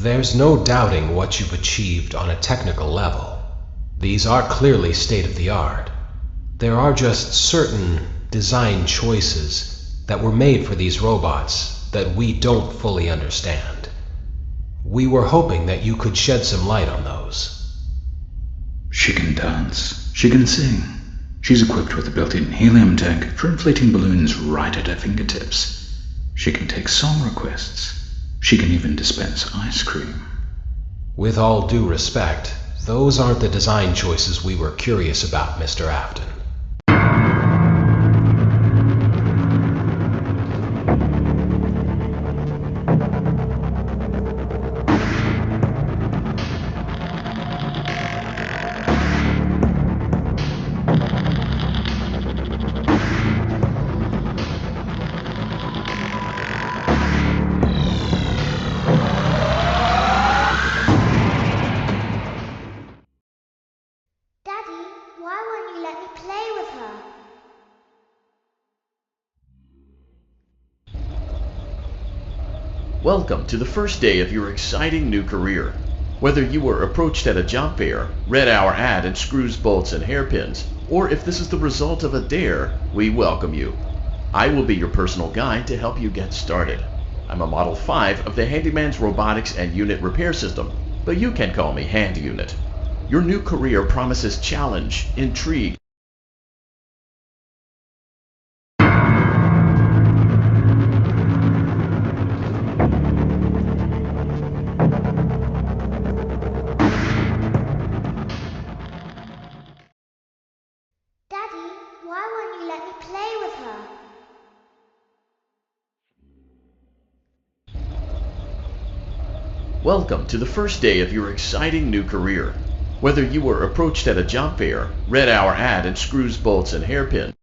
There's no doubting what you've achieved on a technical level. These are clearly state-of-the-art. There are just certain design choices that were made for these robots that we don't fully understand. We were hoping that you could shed some light on those. She can dance. She can sing. She's equipped with a built-in helium tank for inflating balloons right at her fingertips. She can take song requests. She can even dispense ice cream. With all due respect, those aren't the design choices we were curious about, Mr. Afton. Welcome to the first day of your exciting new career. Whether you were approached at a job fair, read our ad in screws, bolts, and hairpins, or if this is the result of a dare, we welcome you. I will be your personal guide to help you get started. I'm a Model 5 of the Handyman's Robotics and Unit Repair System, but you can call me Hand Unit. Your new career promises challenge, intrigue, Welcome to the first day of your exciting new career. Whether you were approached at a job fair, read our ad in screws, bolts, and hairpins,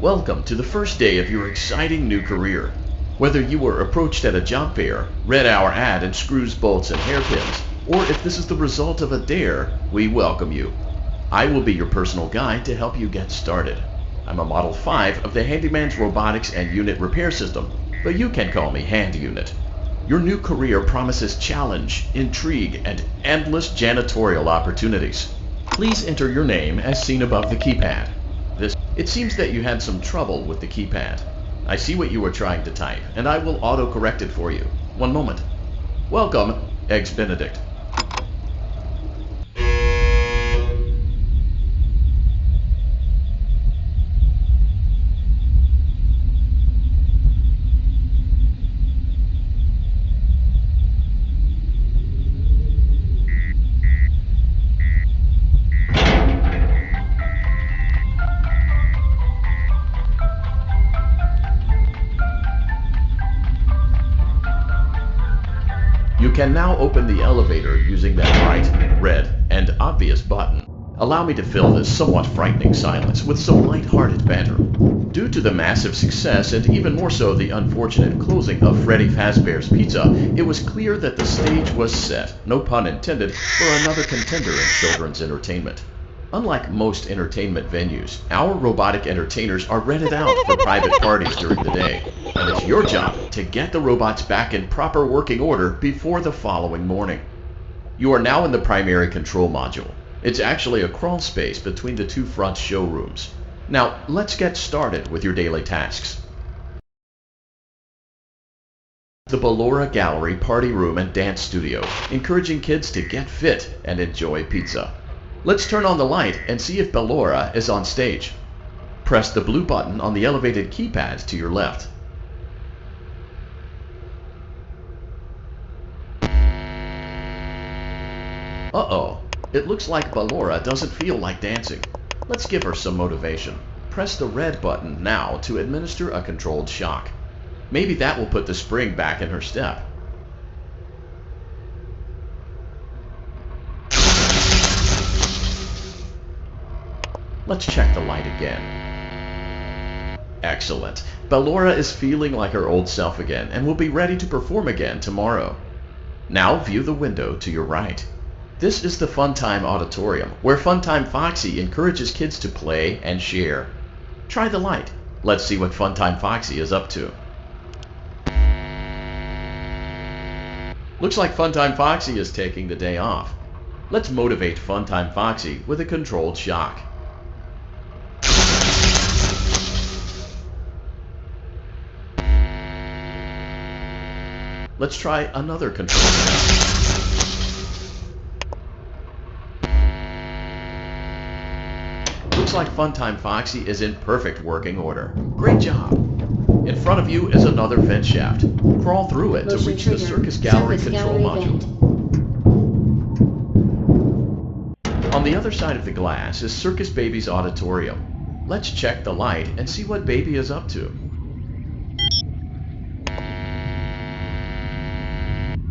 Welcome to the first day of your exciting new career. Whether you were approached at a job fair, read our ad in screws, bolts, and hairpins, or if this is the result of a dare, we welcome you. I will be your personal guide to help you get started. I'm a Model 5 of the Handyman's Robotics and Unit Repair System, but you can call me Hand Unit. Your new career promises challenge, intrigue, and endless janitorial opportunities. Please enter your name as seen above the keypad. It seems that you had some trouble with the keypad. I see what you were trying to type, and I will auto-correct it for you. One moment. Welcome, Eggs Benedict. You can now open the elevator using that bright, red, and obvious button. Allow me to fill this somewhat frightening silence with some light-hearted banter. Due to the massive success, and even more so the unfortunate closing of Freddy Fazbear's Pizza, it was clear that the stage was set, no pun intended, for another contender in children's entertainment. Unlike most entertainment venues, our robotic entertainers are rented out for private parties during the day, and it's your job to get the robots back in proper working order before the following morning. You are now in the primary control module. It's actually a crawl space between the two front showrooms. Now, let's get started with your daily tasks. The Ballora Gallery Party Room and Dance Studio, encouraging kids to get fit and enjoy pizza. Let's turn on the light and see if Ballora is on stage. Press the blue button on the elevated keypad to your left. Uh-oh, it looks like Ballora doesn't feel like dancing. Let's give her some motivation. Press the red button now to administer a controlled shock. Maybe that will put the spring back in her step. Let's check the light again. Excellent. Ballora is feeling like her old self again and will be ready to perform again tomorrow. Now view the window to your right. This is the Funtime Auditorium, where Funtime Foxy encourages kids to play and share. Try the light. Let's see what Funtime Foxy is up to. Looks like Funtime Foxy is taking the day off. Let's motivate Funtime Foxy with a controlled shock. Let's try another controlled shock. Looks like Funtime Foxy is in perfect working order. Great job! In front of you is another vent shaft. Crawl through it to reach the Circus Gallery control module. On the other side of the glass is Circus Baby's auditorium. Let's check the light and see what Baby is up to.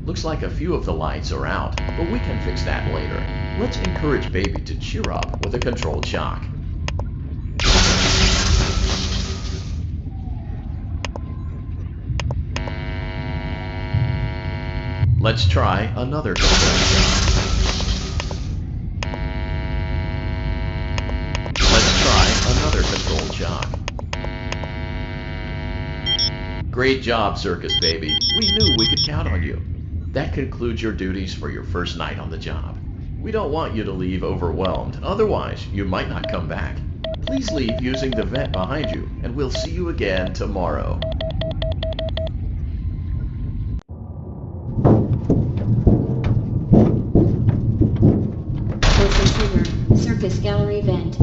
Looks like a few of the lights are out, but we can fix that later. Let's encourage Baby to cheer up with a controlled shock. Let's try another controlled shock. Let's try another controlled shock. Great job, Circus Baby. We knew we could count on you. That concludes your duties for your first night on the job. We don't want you to leave overwhelmed, otherwise you might not come back. Please leave using the vent behind you, and we'll see you again tomorrow. Open trigger. Circus Gallery vent.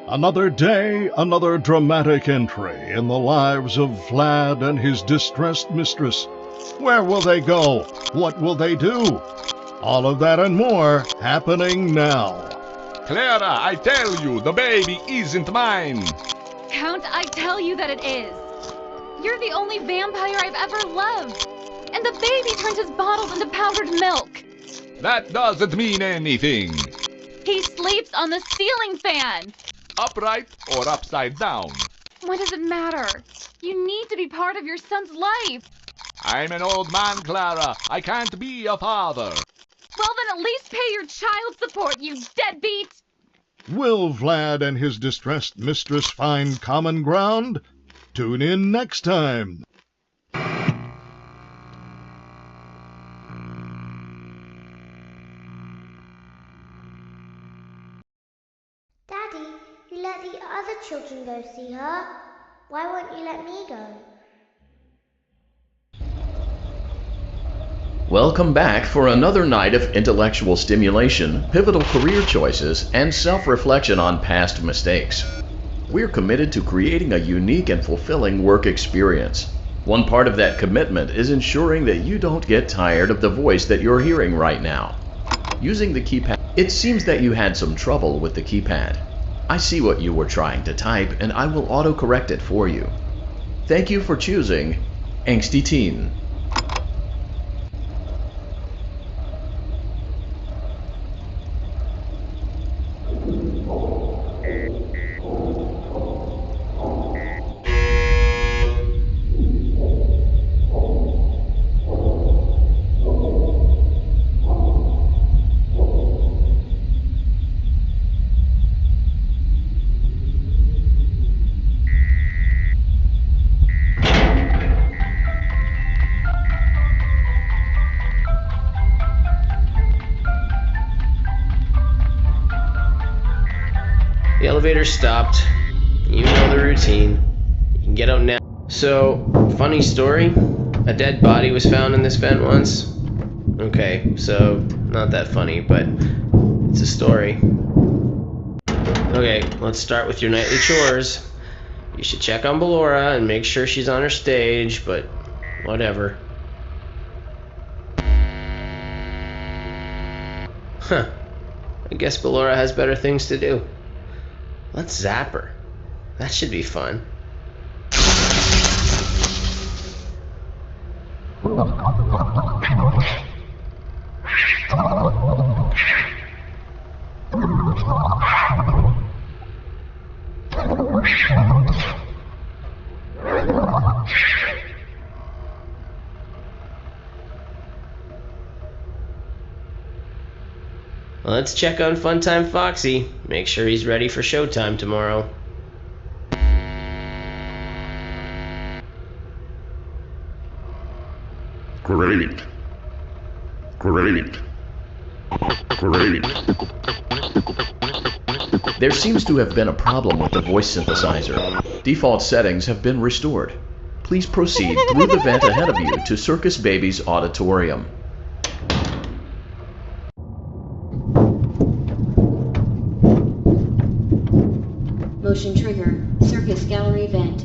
Another day, another dramatic entry in the lives of Vlad and his distressed mistress. Where will they go? What will they do? All of that and more happening now. Clara, I tell you, the baby isn't mine. Count, I tell you that it is. You're the only vampire I've ever loved. And the baby turns his bottles into powdered milk. That doesn't mean anything. He sleeps on the ceiling fan. Upright or upside down? What does it matter? You need to be part of your son's life. I'm an old man, Clara. I can't be a father. Well, then at least pay your child support, you deadbeat! Will Vlad and his distressed mistress find common ground? Tune in next time. Daddy, you let the other children go see her. Why won't you let me go? Welcome back for another night of intellectual stimulation, pivotal career choices, and self-reflection on past mistakes. We're committed to creating a unique and fulfilling work experience. One part of that commitment is ensuring that you don't get tired of the voice that you're hearing right now. Using the keypad, it seems that you had some trouble with the keypad. I see what you were trying to type, and I will auto-correct it for you. Thank you for choosing Angsty Teen. The elevator stopped. You know the routine. You can get out now. So, funny story. A dead body was found in this vent once. Okay, so not that funny, but it's a story. Okay, let's start with your nightly chores. You should check on Ballora and make sure she's on her stage, but whatever. Huh. I guess Ballora has better things to do. Let's zap her. That should be fun. Let's check on Funtime Foxy. Make sure he's ready for showtime tomorrow. Great. Great. Great. There seems to have been a problem with the voice synthesizer. Default settings have been restored. Please proceed through the vent ahead of you to Circus Baby's auditorium. Motion trigger. Circus gallery vent.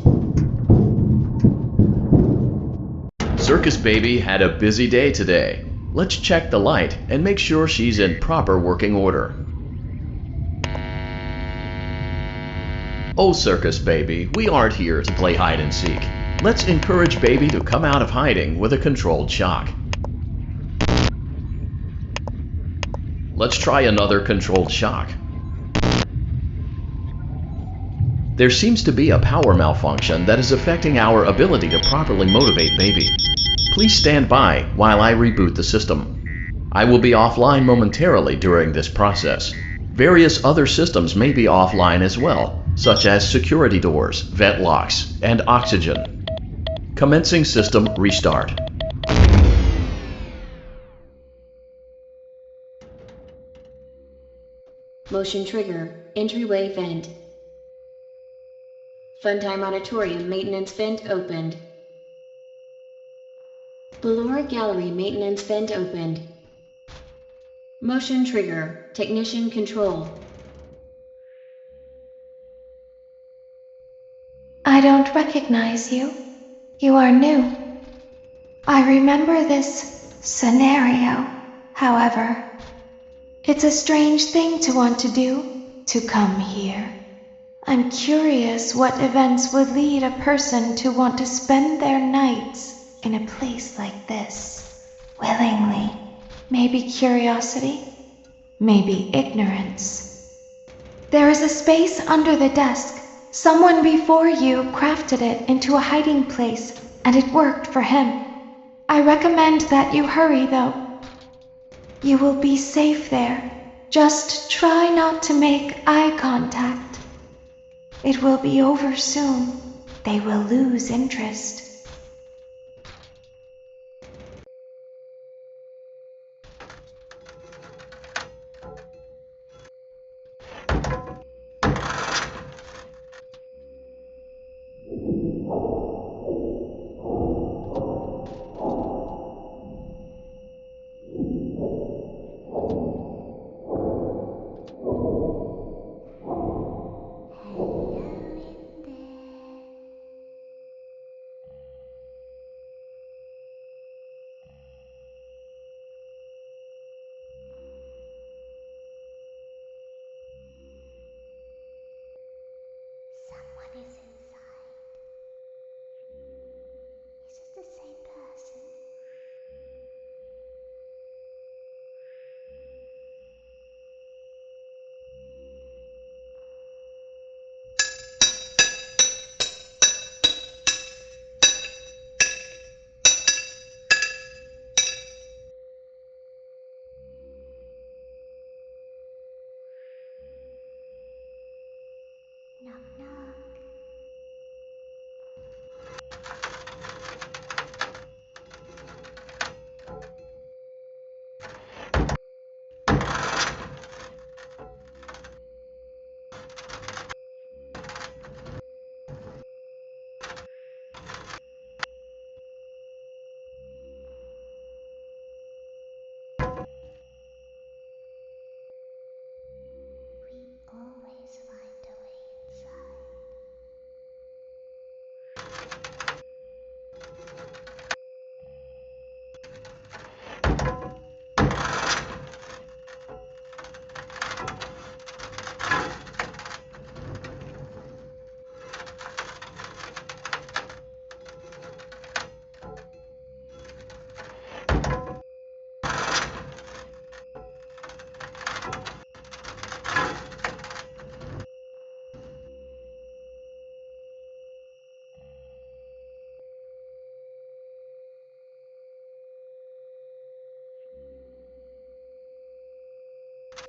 Circus Baby had a busy day today. Let's check the light and make sure she's in proper working order. Oh, Circus Baby, we aren't here to play hide and seek. Let's encourage Baby to come out of hiding with a controlled shock. Let's try another controlled shock. There seems to be a power malfunction that is affecting our ability to properly motivate Baby. Please stand by while I reboot the system. I will be offline momentarily during this process. Various other systems may be offline as well, such as security doors, vent locks, and oxygen. Commencing system restart. Motion trigger. Entryway vent. Funtime Auditorium maintenance vent opened. Ballora Gallery maintenance vent opened. Motion trigger. Technician control. I don't recognize you. You are new. I remember this scenario, however. It's a strange thing to want to do, to come here. I'm curious what events would lead a person to want to spend their nights in a place like this. Willingly. Maybe curiosity, maybe ignorance. There is a space under the desk. Someone before you crafted it into a hiding place, and it worked for him. I recommend that you hurry, though. You will be safe there. Just try not to make eye contact. It will be over soon. They will lose interest.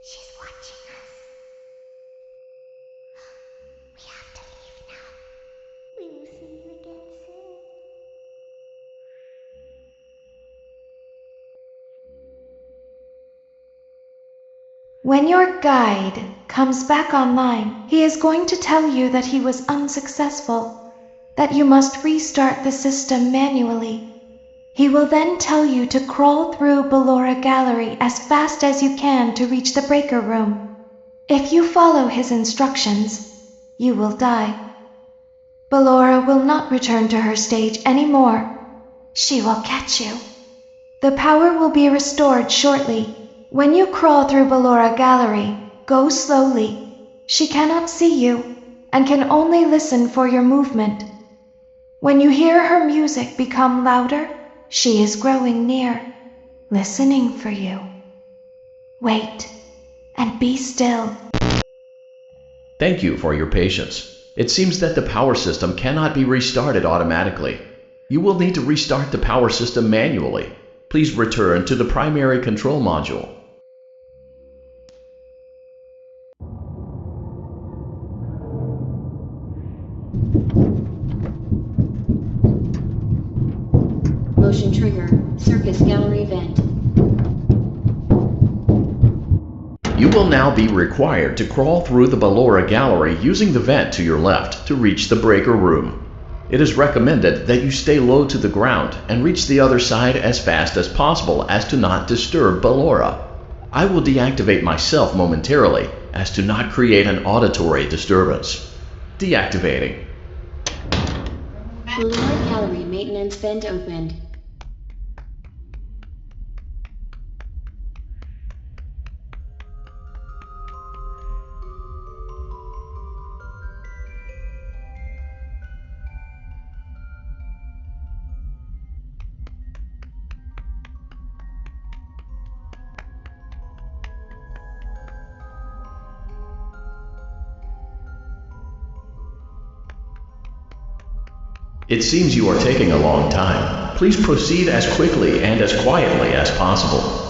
She's watching us. We have to leave now. We will see you again soon. When your guide comes back online, he is going to tell you that he was unsuccessful, that you must restart the system manually. He will then tell you to crawl through Ballora Gallery as fast as you can to reach the breaker room. If you follow his instructions, you will die. Ballora will not return to her stage anymore. She will catch you. The power will be restored shortly. When you crawl through Ballora Gallery, go slowly. She cannot see you and can only listen for your movement. When you hear her music become louder, she is growing near, listening for you. Wait and be still. Thank you for your patience. It seems that the power system cannot be restarted automatically. You will need to restart the power system manually. Please return to the primary control module. Motion trigger, Circus Gallery vent. You will now be required to crawl through the Ballora Gallery using the vent to your left to reach the breaker room. It is recommended that you stay low to the ground and reach the other side as fast as possible as to not disturb Ballora. I will deactivate myself momentarily as to not create an auditory disturbance. Deactivating. Ballora Gallery maintenance vent opened. It seems you are taking a long time. Please proceed as quickly and as quietly as possible.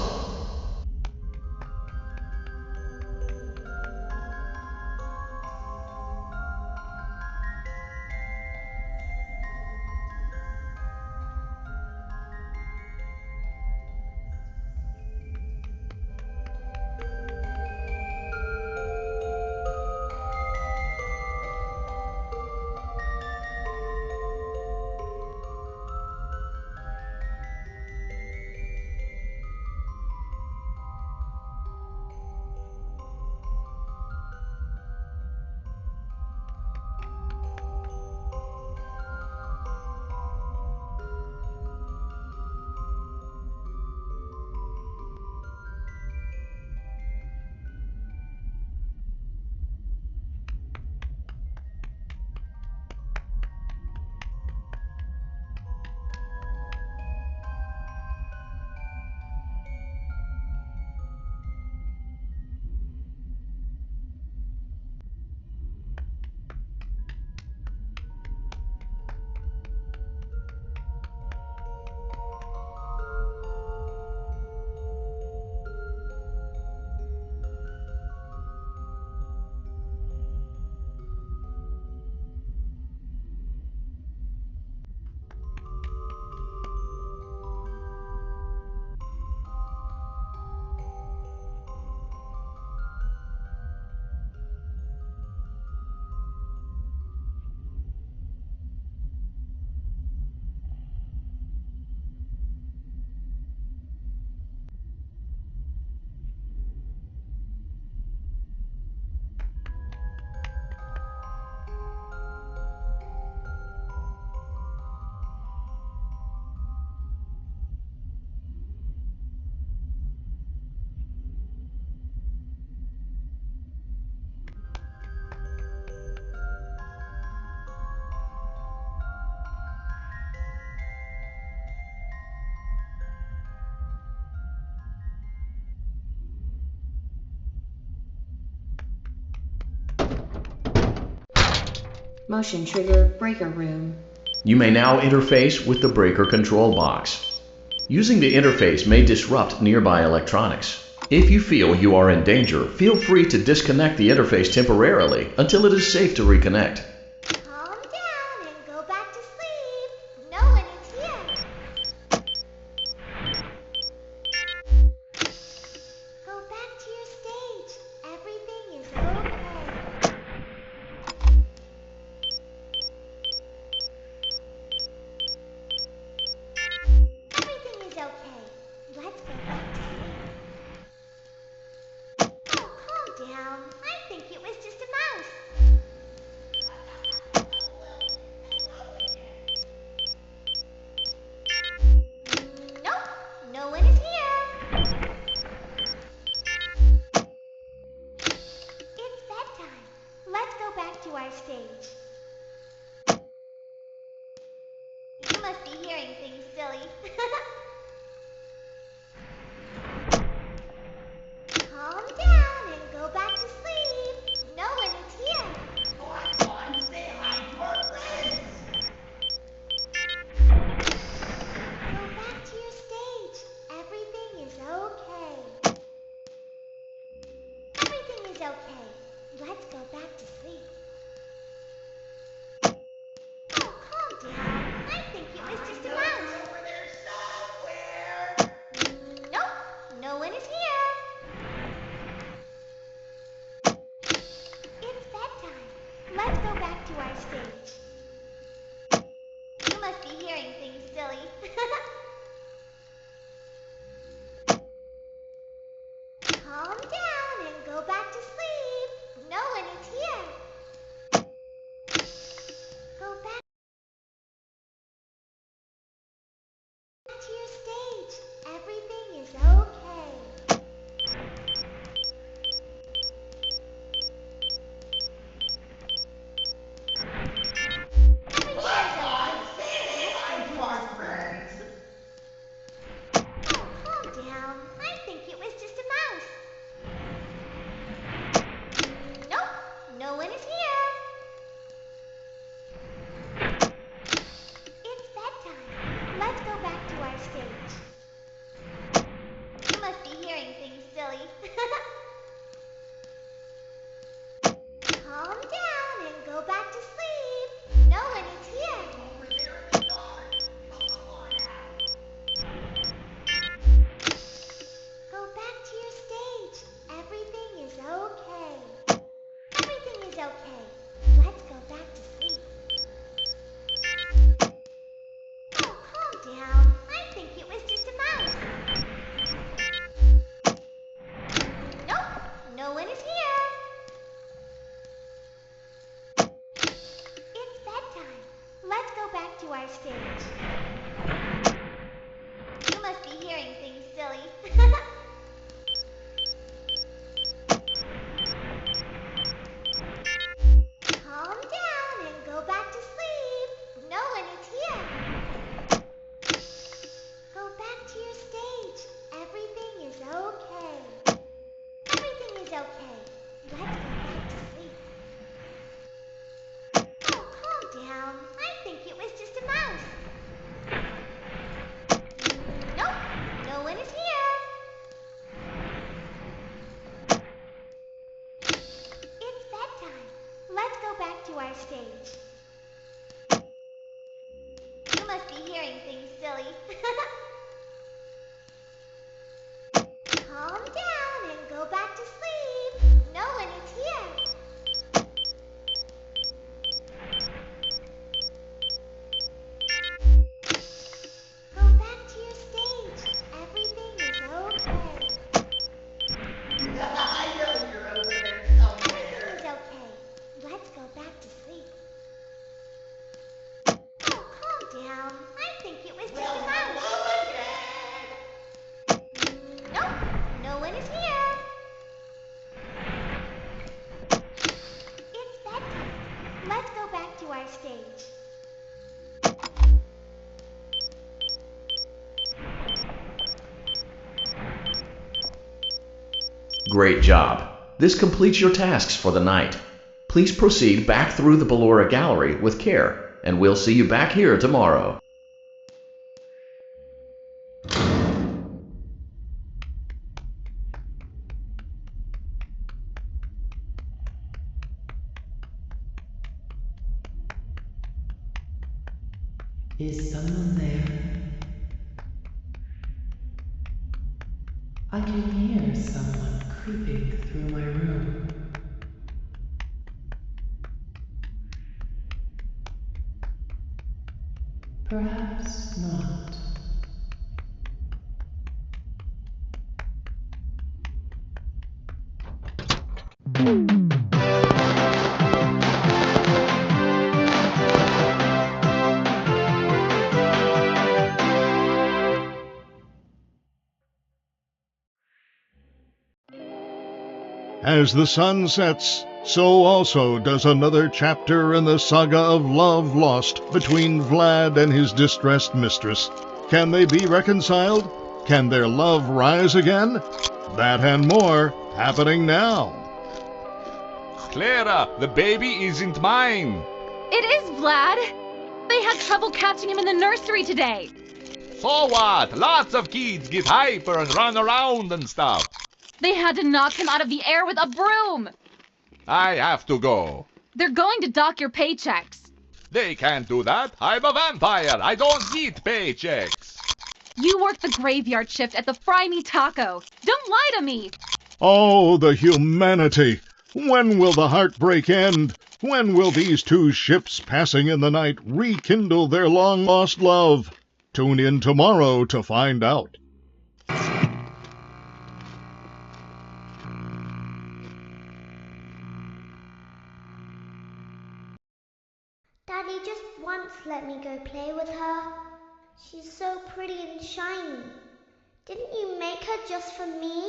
Motion trigger breaker room. You may now interface with the breaker control box. Using the interface may disrupt nearby electronics. If you feel you are in danger, feel free to disconnect the interface temporarily until it is safe to reconnect. Calm down and go back to sleep. No one is here. Go back to your stage. Everything is okay. Everything is okay. Let's go back to sleep. Oh, calm down. I think it was just a mouse. Nope, no one is here. It's bedtime. Let's go back to our stage. You must be hearing things, silly. Calm down and go back to sleep. No one is here. Go back to your stage. Everything is okay. Everything is okay. Let's go back to sleep. Oh, calm down. I think it was just a mouse. Over there somewhere. Nope, no one is here. It's bedtime. Let's go back to our stage. You must be hearing things, silly. Calm down and go back to sleep. No one is here. Go back to your stage. Everything is okay. Calm down. I think it was just a mouse. Nope, no one is here. It's bedtime. Let's go back to our stage. You must be hearing things, silly. Calm down and go back to sleep. No one is here. Go back to your stage. Everything is okay. Everything is okay. Let's go back to sleep. Oh, calm down. I think it was just a mouse. Nope, no one is here. It's bedtime. Let's go back to our stage. You must be hearing things, silly. Calm down and go back to sleep. No one is here. Go back to your stage. Everything is okay. Everything is okay. Let's go back to sleep. Oh, calm down. I think it was just a mouse. Nope, no one is here. It's bedtime. Let's go back to our stage. You must be hearing things, silly. Calm down and go back to sleep. No one is here. Go back to your stage. Everything is okay. Everything is okay. Let's go back to sleep. Oh, calm down. I think it was just a mouse. Nope, no one is here. It's bedtime. Let's go back to our stage. Great job. This completes your tasks for the night. Please proceed back through the Ballora Gallery with care, and we'll see you back here tomorrow. Is someone there? I can hear someone creeping through my room. Perhaps not. As the sun sets, so also does another chapter in the saga of love lost between Vlad and his distressed mistress. Can they be reconciled? Can their love rise again? That and more happening now. Clara, the baby isn't mine. It is, Vlad. They had trouble catching him in the nursery today. So what? Lots of kids get hyper and run around and stuff. They had to knock him out of the air with a broom. I have to go. They're going to dock your paychecks. They can't do that. I'm a vampire. I don't need paychecks. You work the graveyard shift at the Fry Me Taco. Don't lie to me. Oh, the humanity! When will the heartbreak end? When will these two ships passing in the night rekindle their long-lost love? Tune in tomorrow to find out. Daddy just once let me go play with her. She's so pretty and shiny. Didn't you make her just for me?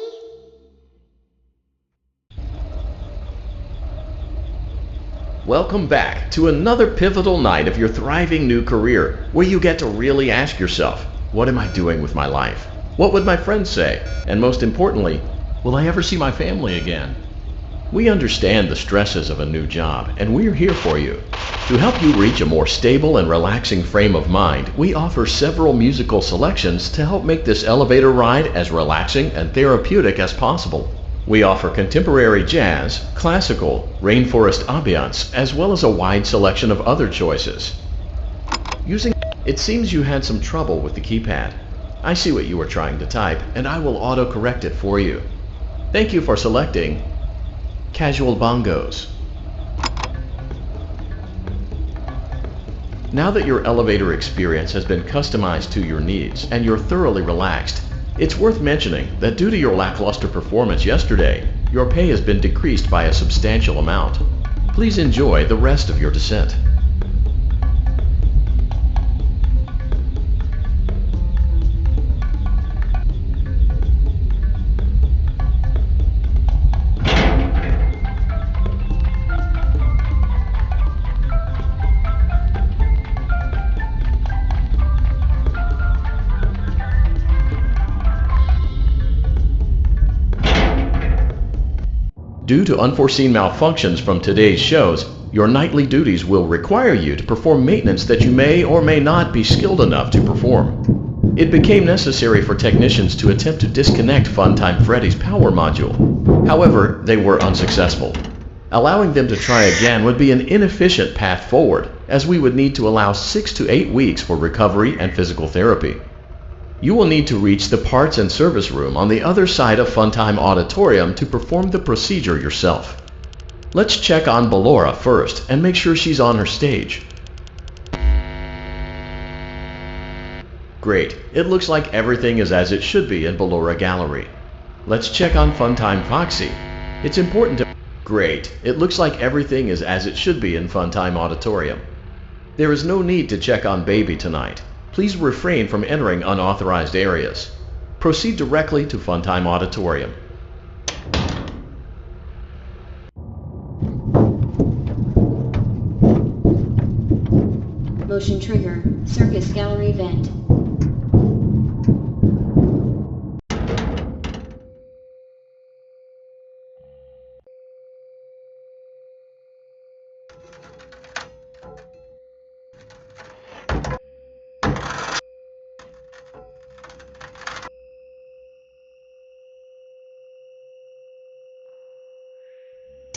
Welcome back to another pivotal night of your thriving new career, where you get to really ask yourself, what am I doing with my life? What would my friends say? And most importantly, will I ever see my family again? We understand the stresses of a new job, and we're here for you. To help you reach a more stable and relaxing frame of mind, we offer several musical selections to help make this elevator ride as relaxing and therapeutic as possible. We offer contemporary jazz, classical, rainforest ambiance, as well as a wide selection of other choices. It seems you had some trouble with the keypad. I see what you were trying to type, and I will auto-correct it for you. Thank you for selecting Casual Bongos. Now that your elevator experience has been customized to your needs and you're thoroughly relaxed, it's worth mentioning that due to your lackluster performance yesterday, your pay has been decreased by a substantial amount. Please enjoy the rest of your descent. Due to unforeseen malfunctions from today's shows, your nightly duties will require you to perform maintenance that you may or may not be skilled enough to perform. It became necessary for technicians to attempt to disconnect Funtime Freddy's power module. However, they were unsuccessful. Allowing them to try again would be an inefficient path forward, as we would need to allow 6 to 8 weeks for recovery and physical therapy. You will need to reach the parts and service room on the other side of Funtime Auditorium to perform the procedure yourself. Let's check on Ballora first and make sure she's on her stage. Great, it looks like everything is as it should be in Ballora Gallery. Let's check on Funtime Foxy. It's important to... Great, it looks like everything is as it should be in Funtime Auditorium. There is no need to check on Baby tonight. Please refrain from entering unauthorized areas. Proceed directly to Funtime Auditorium. Motion trigger. Circus gallery vent.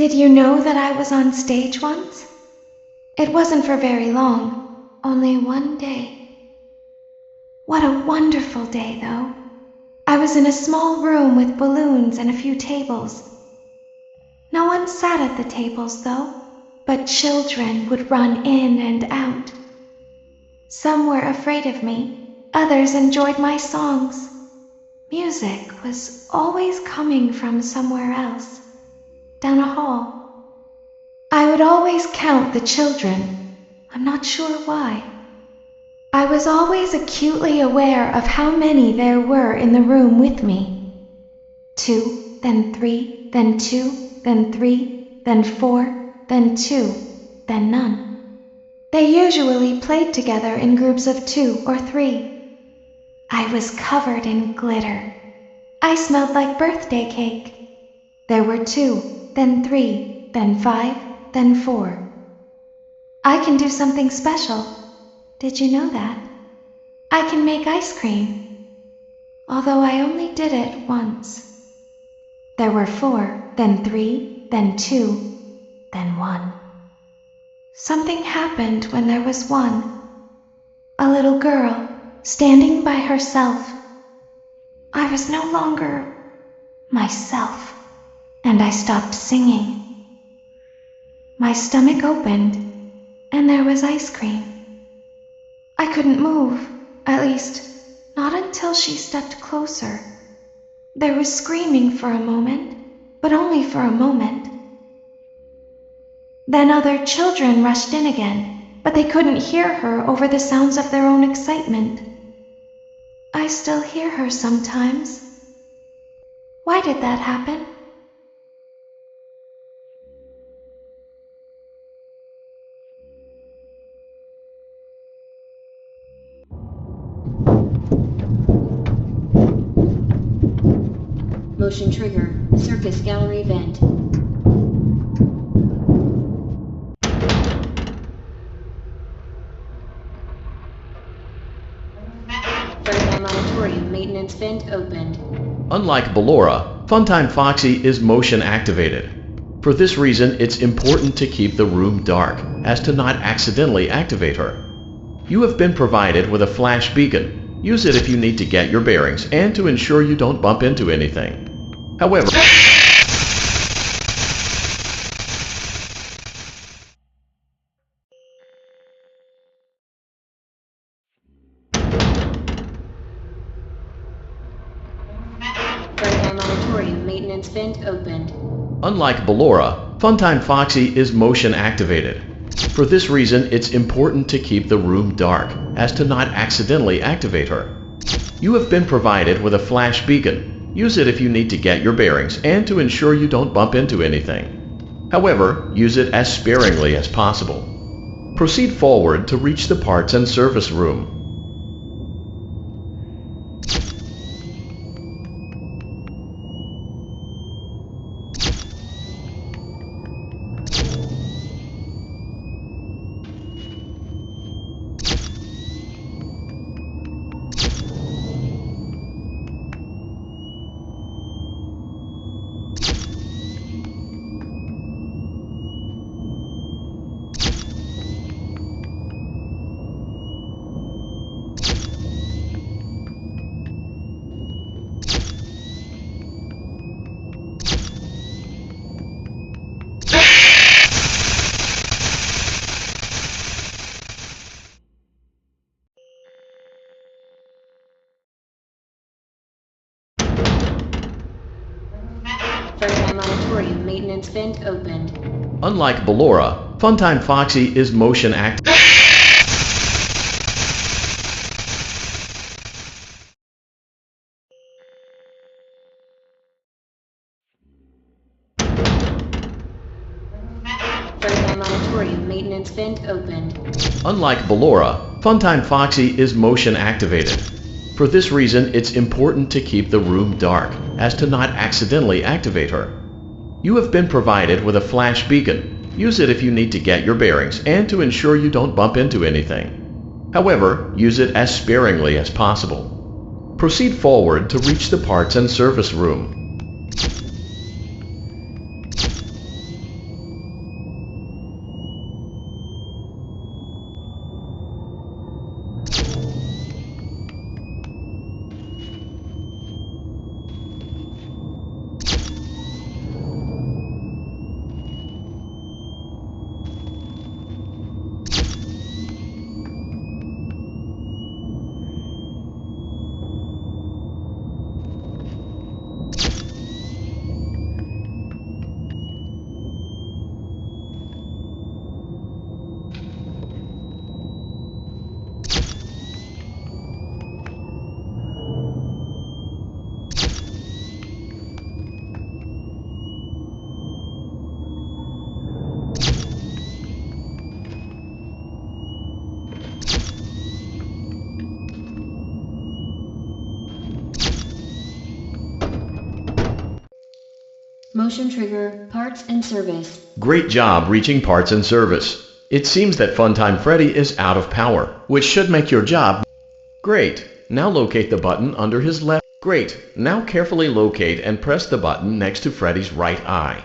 Did you know that I was on stage once? It wasn't for very long, only one day. What a wonderful day, though. I was in a small room with balloons and a few tables. No one sat at the tables, though, but children would run in and out. Some were afraid of me, others enjoyed my songs. Music was always coming from somewhere else, down a hall. I would always count the children, I'm not sure why. I was always acutely aware of how many there were in the room with me. 2, then 3, then 2, then 3, then 4, then 2, then none. They usually played together in groups of 2 or 3. I was covered in glitter. I smelled like birthday cake. There were 2, then 3, then 5, then 4. I can do something special. Did you know that? I can make ice cream. Although I only did it once. There were 4, then 3, then 2, then 1. Something happened when there was 1. A little girl, standing by herself. I was no longer myself, and I stopped singing. My stomach opened, and there was ice cream. I couldn't move, at least, not until she stepped closer. There was screaming for a moment, but only for a moment. Then other children rushed in again, but they couldn't hear her over the sounds of their own excitement. I still hear her sometimes. Why did that happen? Motion trigger. Circus gallery vent. Firefly Monitorium maintenance vent opened. Unlike Ballora, Funtime Foxy is motion activated. For this reason, it's important to keep the room dark, as to not accidentally activate her. You have been provided with a flash beacon. Use it if you need to get your bearings and to ensure you don't bump into anything. However, Firefly Monitorium maintenance vent opened. unlike Ballora, Funtime Foxy is motion activated. For this reason, it's important to keep the room dark, as to not accidentally activate her. You have been provided with a flash beacon. Use it if you need to get your bearings and to ensure you don't bump into anything. However, use it as sparingly as possible. Proceed forward to reach the parts and service room. Firefly Monitorium maintenance vent opened. Unlike Ballora, Funtime Foxy is motion activated. Firefly Monitorium maintenance vent opened. Unlike Ballora, Funtime Foxy is motion activated. For this reason, it's important to keep the room dark, as to not accidentally activate her. You have been provided with a flash beacon. Use it if you need to get your bearings and to ensure you don't bump into anything. However, use it as sparingly as possible. Proceed forward to reach the parts and service room. Motion trigger, parts and service. Great job reaching parts and service. It seems that Funtime Freddy is out of power, which should make your job. Great. Now locate the button under his left. Great. Now carefully locate and press the button next to Freddy's right eye.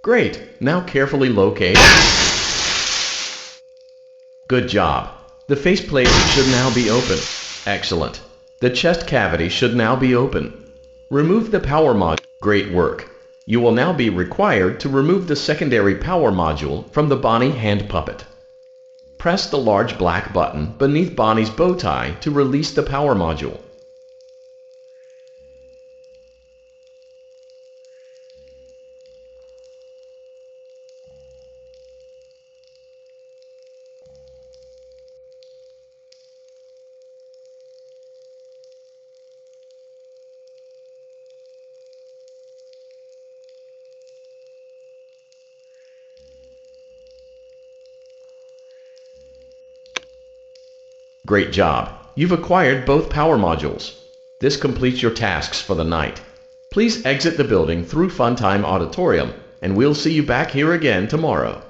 Great. Now carefully locate. Good job. The faceplate should now be open. Excellent. The chest cavity should now be open. Remove the power module. Great work. You will now be required to remove the secondary power module from the Bonnie hand puppet. Press the large black button beneath Bonnie's bow tie to release the power module. Great job. You've acquired both power modules. This completes your tasks for the night. Please exit the building through Funtime Auditorium, and we'll see you back here again tomorrow.